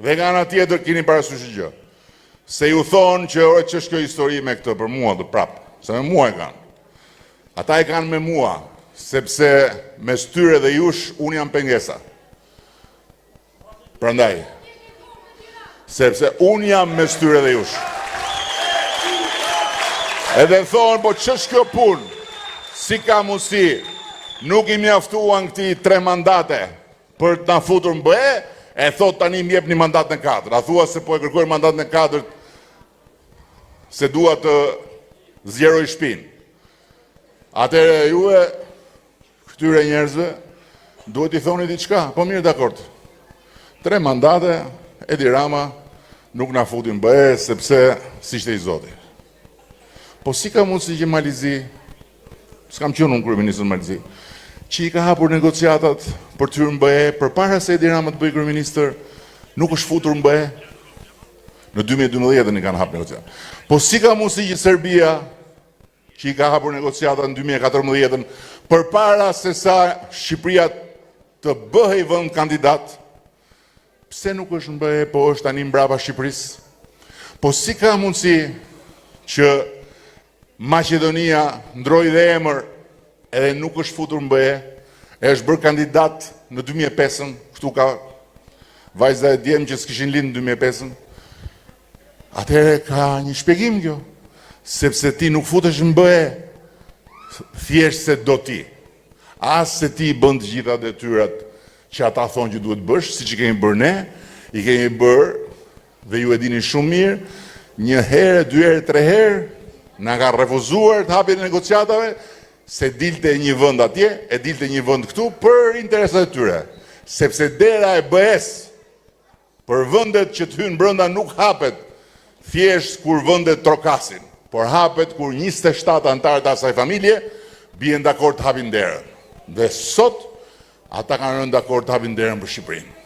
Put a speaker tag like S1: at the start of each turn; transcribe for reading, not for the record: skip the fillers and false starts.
S1: Dhe nga ana tjetër keni parasysh gjë. Se ju thonë që ore ç'është kjo histori me këtë për mua do prap, se me mua e kanë. Ata e kanë me mua, sepse mes tyre dhe jush unë jam pengesa. Prandaj, sepse unë jam mes tyre dhe jush. Edhe thonë, po ç'është kjo punë? Si ka mundësi? Nuk i mjaftuan këti 3 mandate për të na futur në BE, e thot tani më jep një mandat në 4. A thua se po e kërkoj mandat në 4 se dua të zgjeroj shtëpinë. Atëherë juve këtyre njerëzve duhet i thoni diçka. Po mirë, dakord. 3 mandate, Edi Rama nuk na futi në BE sepse si ishte i Zoti. Po si ka mundësi që Malizi, s'kam qenë unë kryeministër Malizi, që i ka hapur negociatat për të hyrë në BE përpara se Edi Rama të bëjë kryeministër, nuk është futur në BE. Në 2012 i kanë hapur negociatat. Po si ka mundësi që Serbia, që i ka hapur negociatat në 2014 përpara se sa Shqipëria të bëhej vend kandidat, pse nuk është në BE, po është tani mbrapa Shqipërisë? Po si ka mundësi që Maqedonia ndroi dhe emër edhe nuk është futur në BE, e është bërë kandidat në 2005, këtu ka vajza e djem që s'kishin lind në 2005. Atëherë ka një shpjegim kjo, sepse ti nuk futesh në BE thjesht se do ti. As se ti bën të gjitha detyrat që ata thonë që duhet bësh, siç i kemi bërë ne, i kemi bërë dhe ju e dini shumë mirë, 1 herë, 2 herë, 3 herë, na ka refuzuar të hapjen e negociatave, se dilte një vend atje, e dilte një vend këtu për interesat e tyre. Sepse dera e BE-s për vendet që të hynë brenda nuk hapet thjesht kur vendet trokasin, por hapet kur 27 antarët e asaj familje bien dakord të hapin derën. Dhe sot ata kanë rënë dakord të hapin derën për Shqipërinë.